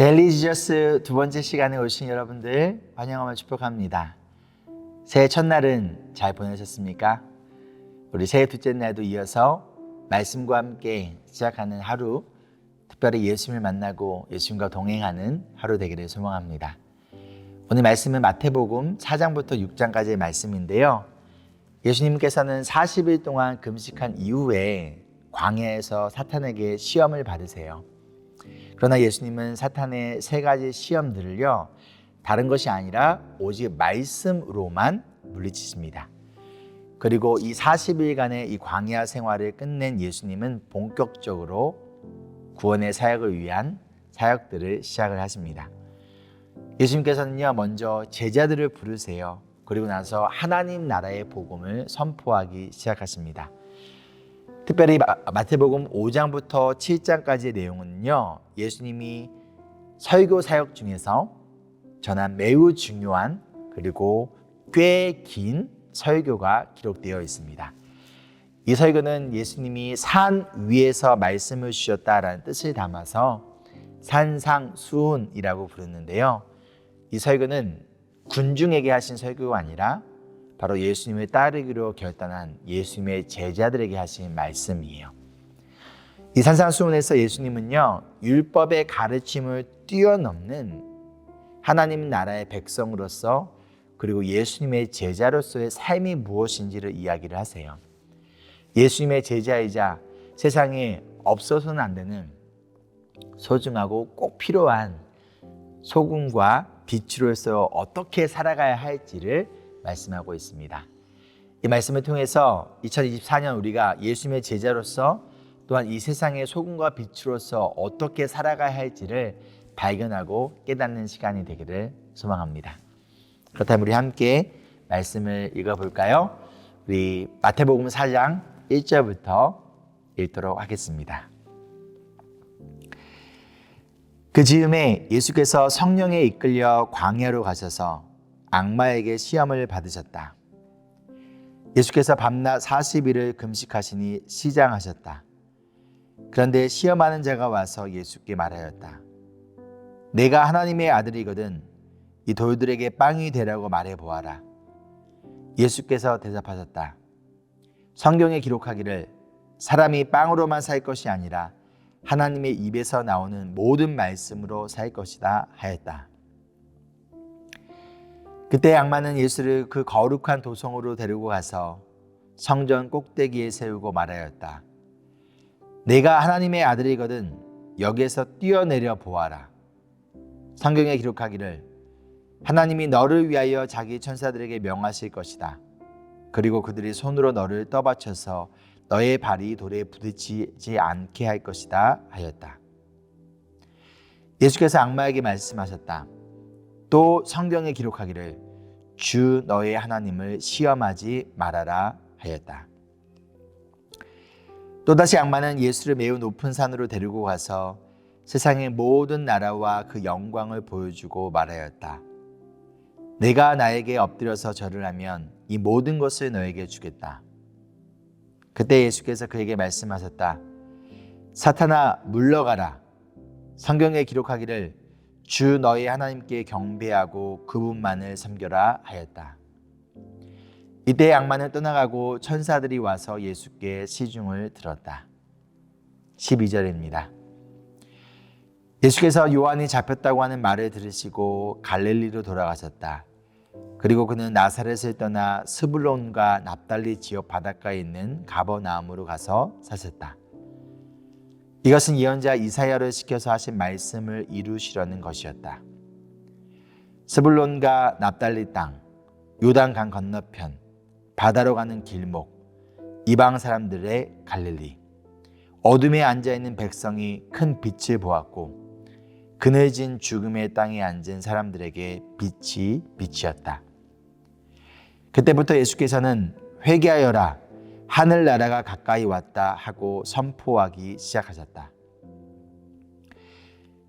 데일리 지저스 두 번째 시간에 오신 여러분들 환영하며 축복합니다. 새해 첫날은 잘 보내셨습니까? 우리 새해 둘째 날도 이어서 말씀과 함께 시작하는 하루, 특별히 예수님을 만나고 예수님과 동행하는 하루 되기를 소망합니다. 오늘 말씀은 마태복음 4장부터 6장까지의 말씀인데요. 예수님께서는 40일 동안 금식한 이후에 광야에서 사탄에게 시험을 받으세요. 그러나 예수님은 사탄의 세 가지 시험들을요, 다른 것이 아니라 오직 말씀으로만 물리치십니다. 그리고 이 40일간의 이 광야 생활을 끝낸 예수님은 본격적으로 구원의 사역을 위한 사역들을 시작을 하십니다. 예수님께서는요, 먼저 제자들을 부르세요. 그리고 나서 하나님 나라의 복음을 선포하기 시작하십니다. 특별히 마태복음 5장부터 7장까지의 내용은요, 예수님이 설교 사역 중에서 전한 매우 중요한 그리고 꽤 긴 설교가 기록되어 있습니다. 이 설교는 예수님이 산 위에서 말씀을 주셨다라는 뜻을 담아서 산상수훈이라고 부르는데요. 이 설교는 군중에게 하신 설교가 아니라 바로 예수님을 따르기로 결단한 예수님의 제자들에게 하신 말씀이에요. 이 산상수훈에서 예수님은요, 율법의 가르침을 뛰어넘는 하나님 나라의 백성으로서 그리고 예수님의 제자로서의 삶이 무엇인지를 이야기를 하세요. 예수님의 제자이자 세상에 없어서는 안 되는 소중하고 꼭 필요한 소금과 빛으로서 어떻게 살아가야 할지를 말씀하고 있습니다. 이 말씀을 통해서 2024년 우리가 예수님의 제자로서 또한 이 세상의 소금과 빛으로서 어떻게 살아가야 할지를 발견하고 깨닫는 시간이 되기를 소망합니다. 그렇다면 우리 함께 말씀을 읽어볼까요? 우리 마태복음 4장 1절부터 읽도록 하겠습니다. 그 즈음에 예수께서 성령에 이끌려 광야로 가셔서 악마에게 시험을 받으셨다. 예수께서 밤낮 40일을 금식하시니 시장하셨다. 그런데 시험하는 자가 와서 예수께 말하였다. 내가 하나님의 아들이거든 이 돌들에게 빵이 되라고 말해보아라. 예수께서 대답하셨다. 성경에 기록하기를 사람이 빵으로만 살 것이 아니라 하나님의 입에서 나오는 모든 말씀으로 살 것이다 하였다. 그때 악마는 예수를 그 거룩한 도성으로 데리고 가서 성전 꼭대기에 세우고 말하였다. 내가 하나님의 아들이거든 여기에서 뛰어내려 보아라. 성경에 기록하기를 하나님이 너를 위하여 자기 천사들에게 명하실 것이다. 그리고 그들이 손으로 너를 떠받쳐서 너의 발이 돌에 부딪히지 않게 할 것이다 하였다. 예수께서 악마에게 말씀하셨다. 또 성경에 기록하기를 주 너의 하나님을 시험하지 말아라 하였다. 또다시 악마는 예수를 매우 높은 산으로 데리고 가서 세상의 모든 나라와 그 영광을 보여주고 말하였다. 내가 나에게 엎드려서 절을 하면 이 모든 것을 너에게 주겠다. 그때 예수께서 그에게 말씀하셨다. 사탄아 물러가라. 성경에 기록하기를 주 너의 하나님께 경배하고 그분만을 섬겨라 하였다. 이때 악마는 떠나가고 천사들이 와서 예수께 시중을 들었다. 12절입니다. 예수께서 요한이 잡혔다고 하는 말을 들으시고 갈릴리로 돌아가셨다. 그리고 그는 나사렛을 떠나 스불론과 납달리 지역 바닷가에 있는 가버나움으로 가서 사셨다. 이것은 예언자 이사야를 시켜서 하신 말씀을 이루시려는 것이었다. 스불론과 납달리 땅, 요단강 건너편, 바다로 가는 길목, 이방 사람들의 갈릴리, 어둠에 앉아있는 백성이 큰 빛을 보았고 그늘진 죽음의 땅에 앉은 사람들에게 빛이 빛이었다. 그때부터 예수께서는 회개하여라, 하늘나라가 가까이 왔다 하고 선포하기 시작하셨다.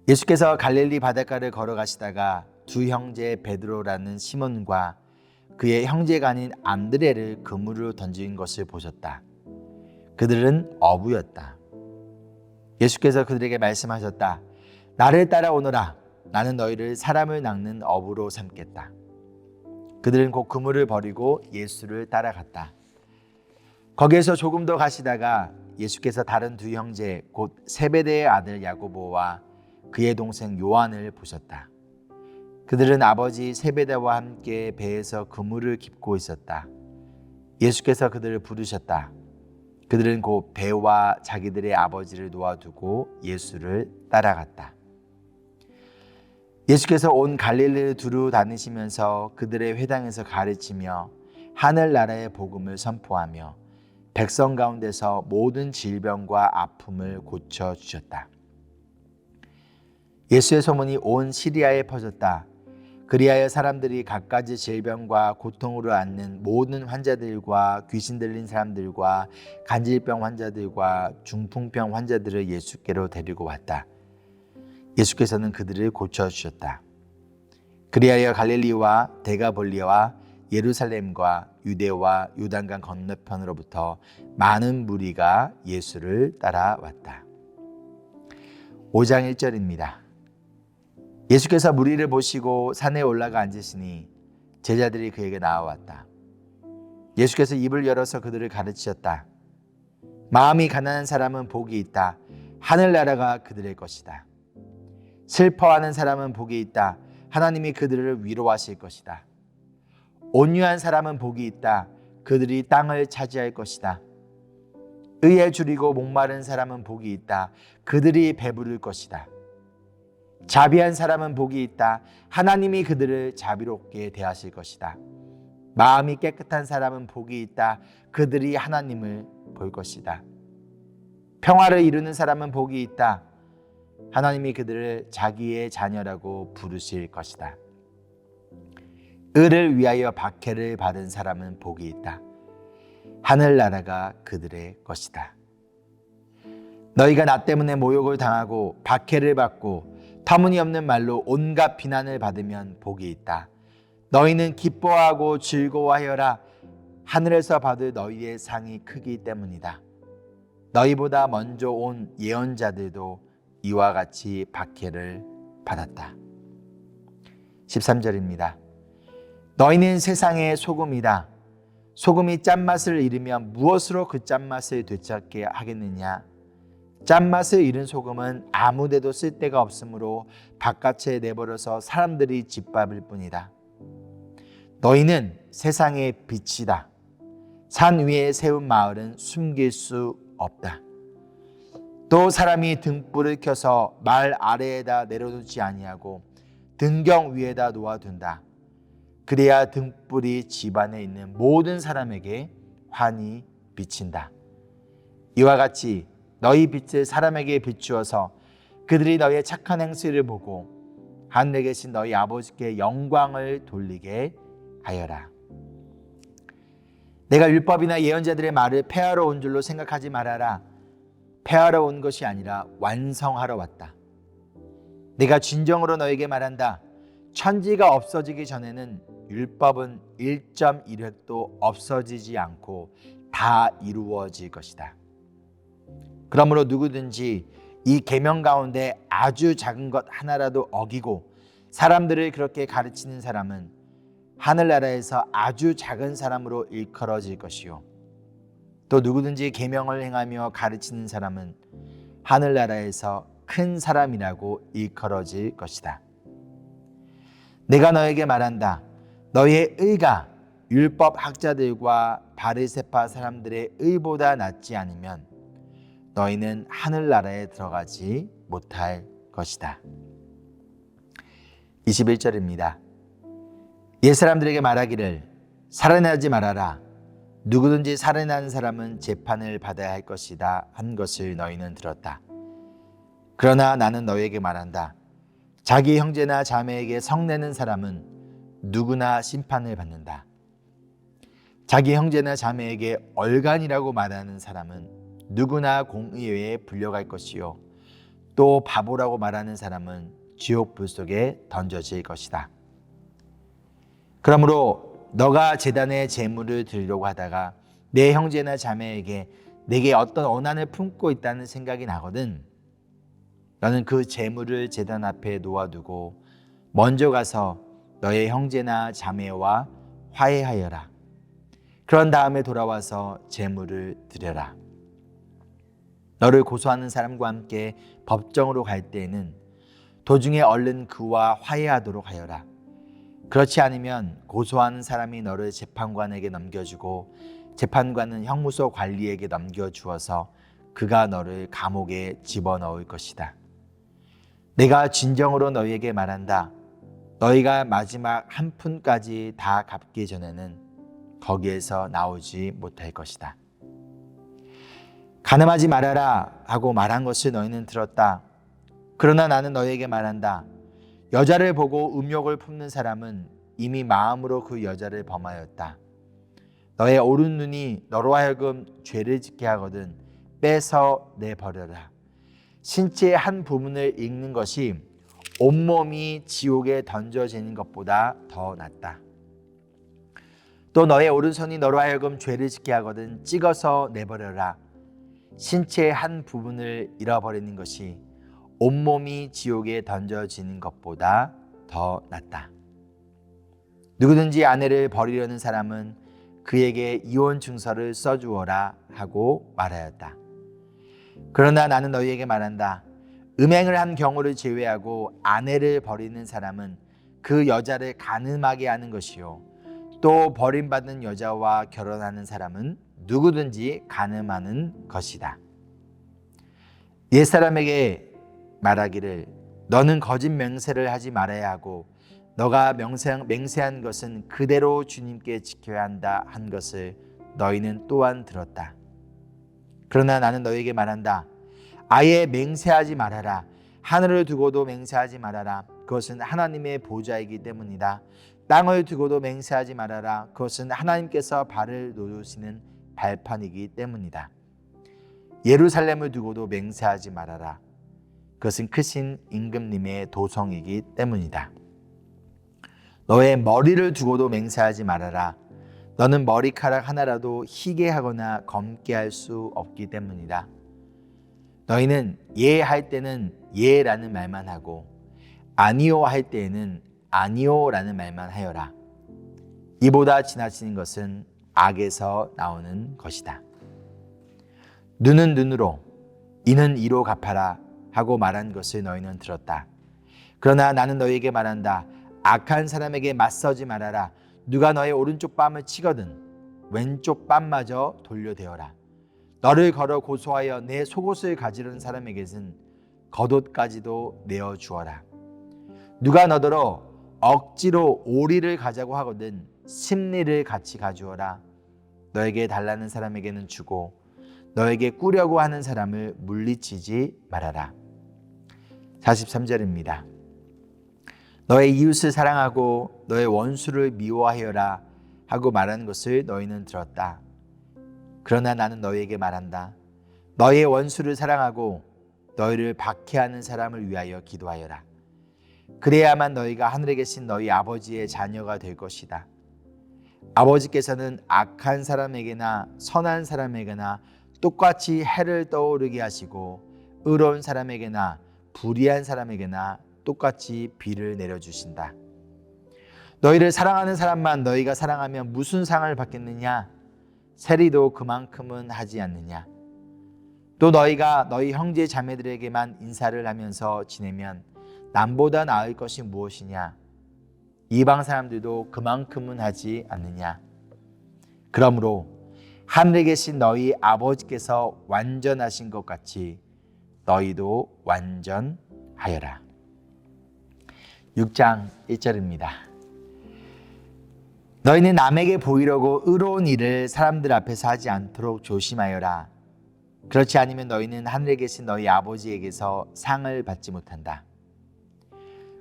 예수께서 갈릴리 바닷가를 걸어가시다가 두 형제 베드로라는 시몬과 그의 형제가 아닌 안드레를 그물로 던진 것을 보셨다. 그들은 어부였다. 예수께서 그들에게 말씀하셨다. 나를 따라오너라. 나는 너희를 사람을 낚는 어부로 삼겠다. 그들은 곧 그물을 버리고 예수를 따라갔다. 거기에서 조금 더 가시다가 예수께서 다른 두 형제 곧 세베대의 아들 야고보와 그의 동생 요한을 보셨다. 그들은 아버지 세베대와 함께 배에서 그물을 깁고 있었다. 예수께서 그들을 부르셨다. 그들은 곧 배와 자기들의 아버지를 놓아두고 예수를 따라갔다. 예수께서 온 갈릴리를 두루 다니시면서 그들의 회당에서 가르치며 하늘나라의 복음을 선포하며 백성 가운데서 모든 질병과 아픔을 고쳐주셨다. 예수의 소문이 온 시리아에 퍼졌다. 그리하여 사람들이 갖가지 질병과 고통으로 앓는 모든 환자들과 귀신 들린 사람들과 간질병 환자들과 중풍병 환자들을 예수께로 데리고 왔다. 예수께서는 그들을 고쳐주셨다. 그리하여 갈릴리와 데가볼리와 예루살렘과 유대와 요단강 건너편으로부터 많은 무리가 예수를 따라왔다. 5장 1절입니다. 예수께서 무리를 보시고 산에 올라가 앉으시니 제자들이 그에게 나와왔다. 예수께서 입을 열어서 그들을 가르치셨다. 마음이 가난한 사람은 복이 있다. 하늘나라가 그들의 것이다. 슬퍼하는 사람은 복이 있다. 하나님이 그들을 위로하실 것이다. 온유한 사람은 복이 있다. 그들이 땅을 차지할 것이다. 의에 줄이고 목마른 사람은 복이 있다. 그들이 배부를 것이다. 자비한 사람은 복이 있다. 하나님이 그들을 자비롭게 대하실 것이다. 마음이 깨끗한 사람은 복이 있다. 그들이 하나님을 볼 것이다. 평화를 이루는 사람은 복이 있다. 하나님이 그들을 자기의 자녀라고 부르실 것이다. 의를 위하여 박해를 받은 사람은 복이 있다. 하늘나라가 그들의 것이다. 너희가 나 때문에 모욕을 당하고 박해를 받고 터무니없는 말로 온갖 비난을 받으면 복이 있다. 너희는 기뻐하고 즐거워하여라. 하늘에서 받을 너희의 상이 크기 때문이다. 너희보다 먼저 온 예언자들도 이와 같이 박해를 받았다. 13절입니다. 너희는 세상의 소금이다. 소금이 짠맛을 잃으면 무엇으로 그 짠맛을 되찾게 하겠느냐? 짠맛을 잃은 소금은 아무데도 쓸데가 없으므로 바깥에 내버려서 사람들이 짓밟을 뿐이다. 너희는 세상의 빛이다. 산 위에 세운 마을은 숨길 수 없다. 또 사람이 등불을 켜서 말 아래에다 내려놓지 아니하고 등경 위에다 놓아둔다. 그래야 등불이 집안에 있는 모든 사람에게 환히 비친다. 이와 같이 너희 빛을 사람에게 비추어서 그들이 너희의 착한 행실을 보고 하늘에 계신 너희 아버지께 영광을 돌리게 하여라. 내가 율법이나 예언자들의 말을 폐하러 온 줄로 생각하지 말아라. 폐하러 온 것이 아니라 완성하러 왔다. 내가 진정으로 너에게 말한다. 천지가 없어지기 전에는 율법은 1.1획도 없어지지 않고 다 이루어질 것이다. 그러므로 누구든지 이 계명 가운데 아주 작은 것 하나라도 어기고 사람들을 그렇게 가르치는 사람은 하늘나라에서 아주 작은 사람으로 일컬어질 것이요. 또 누구든지 계명을 행하며 가르치는 사람은 하늘나라에서 큰 사람이라고 일컬어질 것이다. 내가 너에게 말한다. 너희의 의가 율법 학자들과 바리새파 사람들의 의보다 낫지 않으면 너희는 하늘나라에 들어가지 못할 것이다. 21절입니다. 옛사람들에게 말하기를 살인하지 말아라. 누구든지 살인하는 사람은 재판을 받아야 할 것이다 한 것을 너희는 들었다. 그러나 나는 너희에게 말한다. 자기 형제나 자매에게 성내는 사람은 누구나 심판을 받는다. 자기 형제나 자매에게 얼간이라고 말하는 사람은 누구나 공의회에 불려갈 것이요. 또 바보라고 말하는 사람은 지옥 불 속에 던져질 것이다. 그러므로 너가 제단에 제물을 드리려고 하다가 내 형제나 자매에게 내게 어떤 원한을 품고 있다는 생각이 나거든 너는 그 제물을 제단 앞에 놓아두고 먼저 가서 너의 형제나 자매와 화해하여라. 그런 다음에 돌아와서 제물을 드려라. 너를 고소하는 사람과 함께 법정으로 갈 때에는 도중에 얼른 그와 화해하도록 하여라. 그렇지 않으면 고소하는 사람이 너를 재판관에게 넘겨주고 재판관은 형무소 관리에게 넘겨주어서 그가 너를 감옥에 집어넣을 것이다. 내가 진정으로 너희에게 말한다. 너희가 마지막 한 푼까지 다 갚기 전에는 거기에서 나오지 못할 것이다. 간음하지 말아라 하고 말한 것을 너희는 들었다. 그러나 나는 너희에게 말한다. 여자를 보고 음욕을 품는 사람은 이미 마음으로 그 여자를 범하였다. 너의 오른 눈이 너로 하여금 죄를 짓게 하거든 빼서 내버려라. 신체의 한 부분을 잃는 것이 온몸이 지옥에 던져지는 것보다 더 낫다. 또 너의 오른손이 너로 하여금 죄를 짓게 하거든 찍어서 내버려라. 신체의 한 부분을 잃어버리는 것이 온몸이 지옥에 던져지는 것보다 더 낫다. 누구든지 아내를 버리려는 사람은 그에게 이혼 증서를 써주어라 하고 말하였다. 그러나 나는 너희에게 말한다. 음행을 한 경우를 제외하고 아내를 버리는 사람은 그 여자를 간음하게 하는 것이요. 또 버림받은 여자와 결혼하는 사람은 누구든지 간음하는 것이다. 옛사람에게 말하기를 너는 거짓 맹세를 하지 말아야 하고 너가 맹세한 것은 그대로 주님께 지켜야 한다 한 것을 너희는 또한 들었다. 그러나 나는 너희에게 말한다. 아예 맹세하지 말아라. 하늘을 두고도 맹세하지 말아라. 그것은 하나님의 보좌이기 때문이다. 땅을 두고도 맹세하지 말아라. 그것은 하나님께서 발을 놓으시는 발판이기 때문이다. 예루살렘을 두고도 맹세하지 말아라. 그것은 크신 임금님의 도성이기 때문이다. 너의 머리를 두고도 맹세하지 말아라. 너는 머리카락 하나라도 희게 하거나 검게 할 수 없기 때문이다. 너희는 예 할 때는 예라는 말만 하고 아니요 할 때에는 아니요라는 말만 하여라. 이보다 지나치는 것은 악에서 나오는 것이다. 눈은 눈으로 이는 이로 갚아라 하고 말한 것을 너희는 들었다. 그러나 나는 너희에게 말한다. 악한 사람에게 맞서지 말아라. 누가 너의 오른쪽 뺨을 치거든 왼쪽 뺨마저 돌려대어라. 너를 걸어 고소하여 내 속옷을 가지려는 사람에게는 겉옷까지도 내어주어라. 누가 너더러 억지로 오리를 가자고 하거든 심리를 같이 가주어라. 너에게 달라는 사람에게는 주고 너에게 꾸려고 하는 사람을 물리치지 말아라. 43절입니다. 너의 이웃을 사랑하고 너의 원수를 미워하여라 하고 말하는 것을 너희는 들었다. 그러나 나는 너희에게 말한다. 너의 원수를 사랑하고 너희를 박해하는 사람을 위하여 기도하여라. 그래야만 너희가 하늘에 계신 너희 아버지의 자녀가 될 것이다. 아버지께서는 악한 사람에게나 선한 사람에게나 똑같이 해를 떠오르게 하시고 의로운 사람에게나 불의한 사람에게나 똑같이 비를 내려주신다. 너희를 사랑하는 사람만 너희가 사랑하면 무슨 상을 받겠느냐? 세리도 그만큼은 하지 않느냐? 또 너희가 너희 형제 자매들에게만 인사를 하면서 지내면 남보다 나을 것이 무엇이냐? 이방 사람들도 그만큼은 하지 않느냐? 그러므로 하늘에 계신 너희 아버지께서 완전하신 것 같이 너희도 완전하여라. 6장 1절입니다. 너희는 남에게 보이려고 의로운 일을 사람들 앞에서 하지 않도록 조심하여라. 그렇지 않으면 너희는 하늘에 계신 너희 아버지에게서 상을 받지 못한다.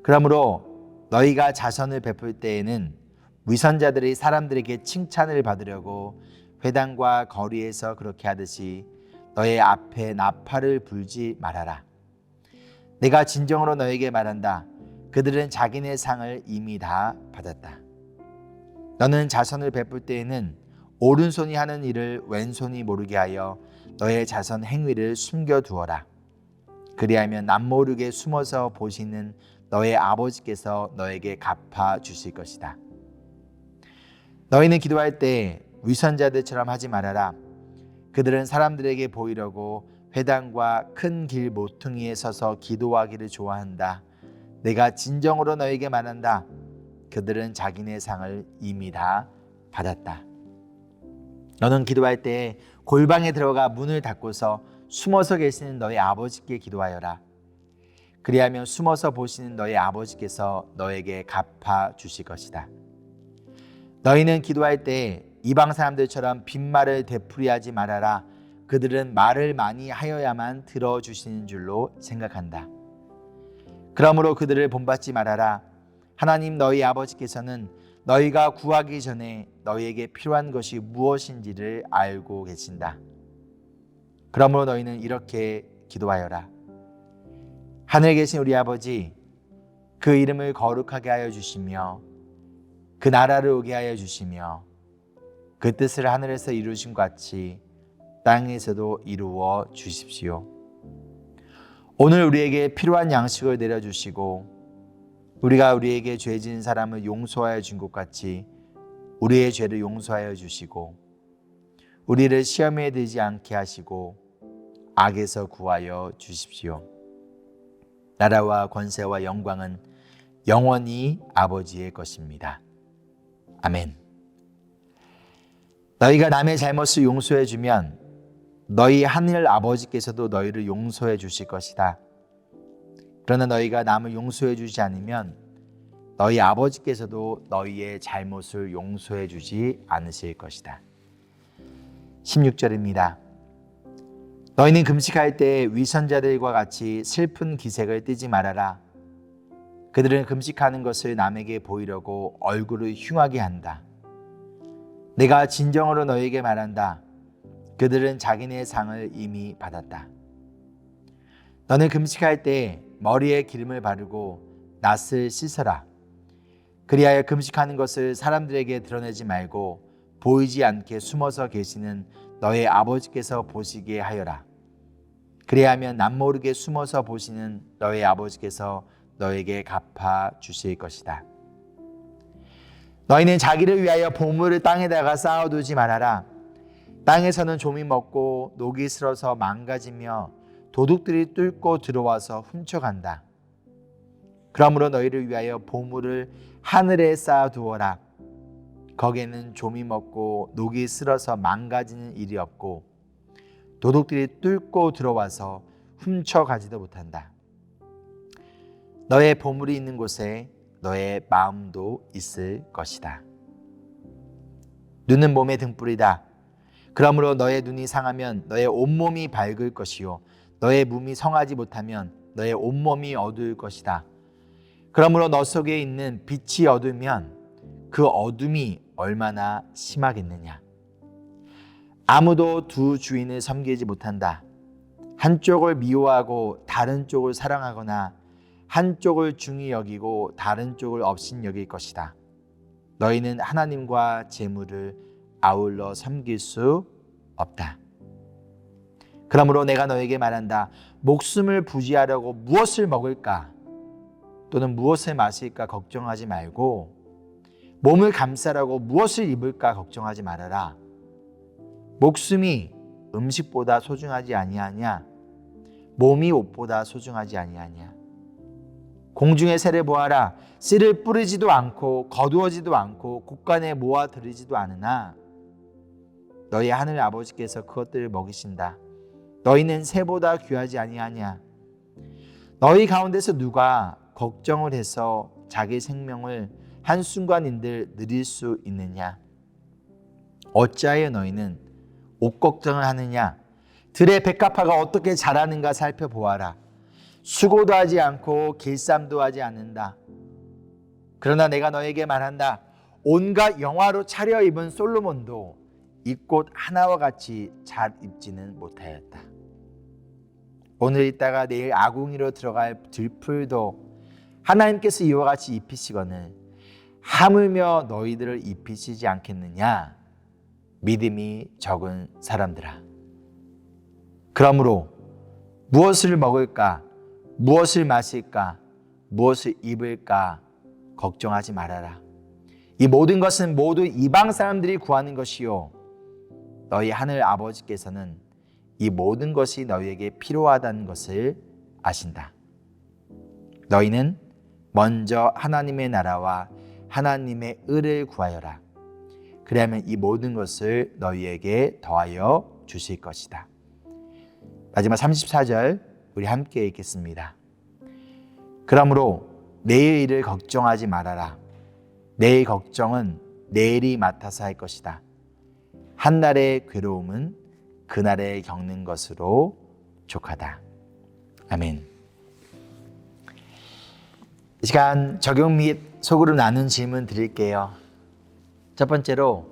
그러므로 너희가 자선을 베풀 때에는 위선자들이 사람들에게 칭찬을 받으려고 회당과 거리에서 그렇게 하듯이 너의 앞에 나팔을 불지 말아라. 내가 진정으로 너에게 말한다. 그들은 자기네 상을 이미 다 받았다. 너는 자선을 베풀 때에는 오른손이 하는 일을 왼손이 모르게 하여 너의 자선 행위를 숨겨두어라. 그리하면 남모르게 숨어서 보시는 너의 아버지께서 너에게 갚아 주실 것이다. 너희는 기도할 때 위선자들처럼 하지 말아라. 그들은 사람들에게 보이려고 회당과 큰 길 모퉁이에 서서 기도하기를 좋아한다. 내가 진정으로 너에게 말한다. 그들은 자기네 상을 이미 다 받았다. 너는 기도할 때 골방에 들어가 문을 닫고서 숨어서 계시는 너희 아버지께 기도하여라. 그리하면 숨어서 보시는 너희 아버지께서 너에게 갚아 주실 것이다. 너희는 기도할 때 이방 사람들처럼 빈말을 되풀이하지 말아라. 그들은 말을 많이 하여야만 들어주시는 줄로 생각한다. 그러므로 그들을 본받지 말아라. 하나님 너희 아버지께서는 너희가 구하기 전에 너희에게 필요한 것이 무엇인지를 알고 계신다. 그러므로 너희는 이렇게 기도하여라. 하늘에 계신 우리 아버지, 그 이름을 거룩하게 하여 주시며 그 나라를 오게 하여 주시며 그 뜻을 하늘에서 이루신 것 같이 땅에서도 이루어 주십시오. 오늘 우리에게 필요한 양식을 내려주시고 우리가 우리에게 죄 지은 사람을 용서하여 준 것 같이 우리의 죄를 용서하여 주시고 우리를 시험에 들지 않게 하시고 악에서 구하여 주십시오. 나라와 권세와 영광은 영원히 아버지의 것입니다. 아멘. 너희가 남의 잘못을 용서해 주면 너희 하늘 아버지께서도 너희를 용서해 주실 것이다. 그러나 너희가 남을 용서해 주지 않으면 너희 아버지께서도 너희의 잘못을 용서해 주지 않으실 것이다. 16절입니다. 너희는 금식할 때 위선자들과 같이 슬픈 기색을 띠지 말아라. 그들은 금식하는 것을 남에게 보이려고 얼굴을 흉하게 한다. 내가 진정으로 너희에게 말한다. 그들은 자기네 상을 이미 받았다. 너는 금식할 때 머리에 기름을 바르고 낯을 씻어라. 그리하여 금식하는 것을 사람들에게 드러내지 말고 보이지 않게 숨어서 계시는 너의 아버지께서 보시게 하여라. 그리하면 남모르게 숨어서 보시는 너의 아버지께서 너에게 갚아 주실 것이다. 너희는 자기를 위하여 보물을 땅에다가 쌓아두지 말아라. 땅에서는 좀이 먹고 녹이 슬어서 망가지며 도둑들이 뚫고 들어와서 훔쳐간다. 그러므로 너희를 위하여 보물을 하늘에 쌓아두어라. 거기에는 좀이 먹고 녹이 슬어서 망가지는 일이 없고 도둑들이 뚫고 들어와서 훔쳐가지도 못한다. 너의 보물이 있는 곳에 너의 마음도 있을 것이다. 눈은 몸의 등불이다. 그러므로 너의 눈이 상하면 너의 온몸이 밝을 것이요 너의 몸이 성하지 못하면 너의 온몸이 어두울 것이다. 그러므로 너 속에 있는 빛이 어두우면 그 어둠이 얼마나 심하겠느냐. 아무도 두 주인을 섬기지 못한다. 한쪽을 미워하고 다른 쪽을 사랑하거나 한쪽을 중히 여기고 다른 쪽을 업신 여길 것이다. 너희는 하나님과 재물을 아울러 섬길 수 없다. 그러므로 내가 너에게 말한다. 목숨을 부지하려고 무엇을 먹을까 또는 무엇을 마실까 걱정하지 말고 몸을 감싸려고 무엇을 입을까 걱정하지 말아라. 목숨이 음식보다 소중하지 아니하냐? 몸이 옷보다 소중하지 아니하냐? 공중의 새를 보아라. 씨를 뿌리지도 않고 거두어지도 않고 곳간에 모아 들이지도 않으나 너희 하늘 아버지께서 그것들을 먹이신다. 너희는 새보다 귀하지 아니하냐? 너희 가운데서 누가 걱정을 해서 자기 생명을 한순간인들 누릴 수 있느냐? 어찌하여 너희는 옷 걱정을 하느냐? 들의 백합화가 어떻게 자라는가 살펴보아라. 수고도 하지 않고 길쌈도 하지 않는다. 그러나 내가 너에게 말한다. 온갖 영화로 차려입은 솔로몬도 이 꽃 하나와 같이 잘 입지는 못하였다. 오늘 있다가 내일 아궁이로 들어갈 들풀도 하나님께서 이와 같이 입히시거늘 하물며 너희들을 입히시지 않겠느냐? 믿음이 적은 사람들아. 그러므로 무엇을 먹을까? 무엇을 마실까? 무엇을 입을까 걱정하지 말아라. 이 모든 것은 모두 이방 사람들이 구하는 것이요 너희 하늘 아버지께서는 이 모든 것이 너희에게 필요하다는 것을 아신다. 너희는 먼저 하나님의 나라와 하나님의 의를 구하여라. 그리하면 이 모든 것을 너희에게 더하여 주실 것이다. 마지막 34절 우리 함께 읽겠습니다. 그러므로 내일 일을 걱정하지 말아라. 내일 걱정은 내일이 맡아서 할 것이다. 한날의 괴로움은 그날에 겪는 것으로 족하다. 아멘. 이 시간 적용 및 속으로 나눈 질문 드릴게요. 첫 번째로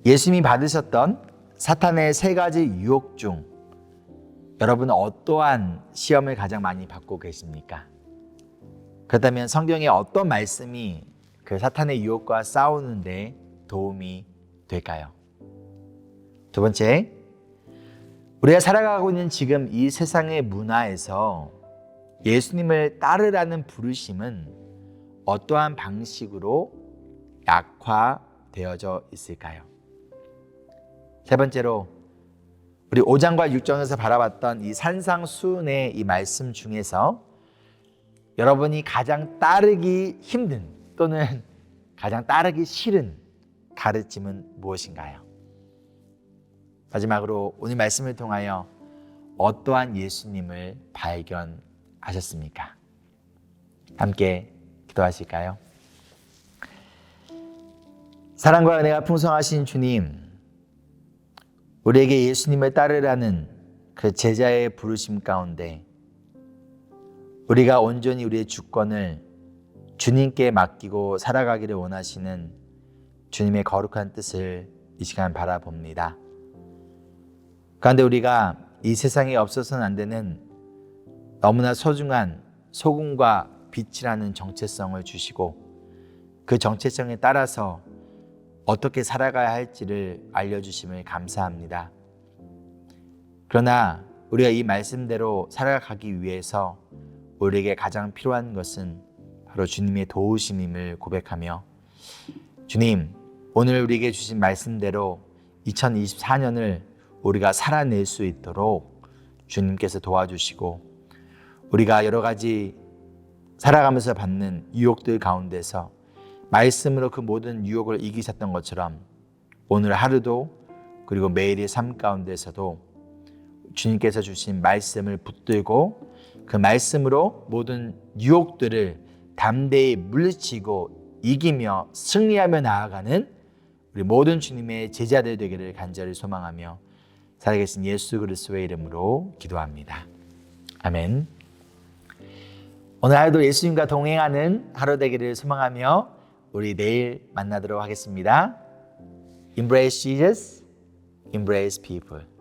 예수님이 받으셨던 사탄의 3가지 유혹 중 여러분은 어떠한 시험을 가장 많이 받고 계십니까? 그렇다면 성경의 어떤 말씀이 그 사탄의 유혹과 싸우는데 도움이 될까요? 두 번째, 우리가 살아가고 있는 지금 이 세상의 문화에서 예수님을 따르라는 부르심은 어떠한 방식으로 약화되어져 있을까요? 세 번째로 우리 5장과 6장에서 바라봤던 이 산상수훈의 이 말씀 중에서 여러분이 가장 따르기 힘든 또는 가장 따르기 싫은 가르침은 무엇인가요? 마지막으로 오늘 말씀을 통하여 어떠한 예수님을 발견하셨습니까? 함께 기도하실까요? 사랑과 은혜가 풍성하신 주님, 우리에게 예수님을 따르라는 그 제자의 부르심 가운데 우리가 온전히 우리의 주권을 주님께 맡기고 살아가기를 원하시는 주님의 거룩한 뜻을 이 시간 바라봅니다. 그런데 우리가 이 세상에 없어서는 안 되는 너무나 소중한 소금과 빛이라는 정체성을 주시고 그 정체성에 따라서 어떻게 살아가야 할지를 알려주심을 감사합니다. 그러나 우리가 이 말씀대로 살아가기 위해서 우리에게 가장 필요한 것은 바로 주님의 도우심임을 고백하며 주님, 오늘 우리에게 주신 말씀대로 2024년을 우리가 살아낼 수 있도록 주님께서 도와주시고 우리가 여러 가지 살아가면서 받는 유혹들 가운데서 말씀으로 그 모든 유혹을 이기셨던 것처럼 오늘 하루도 그리고 매일의 삶 가운데서도 주님께서 주신 말씀을 붙들고 그 말씀으로 모든 유혹들을 담대히 물리치고 이기며 승리하며 나아가는 우리 모든 주님의 제자들 되기를 간절히 소망하며 살아계신 예수 그리스도의 이름으로 기도합니다. 아멘. 오늘 하루도 예수님과 동행하는 하루 되기를 소망하며 우리 내일 만나도록 하겠습니다. Embrace Jesus, embrace people.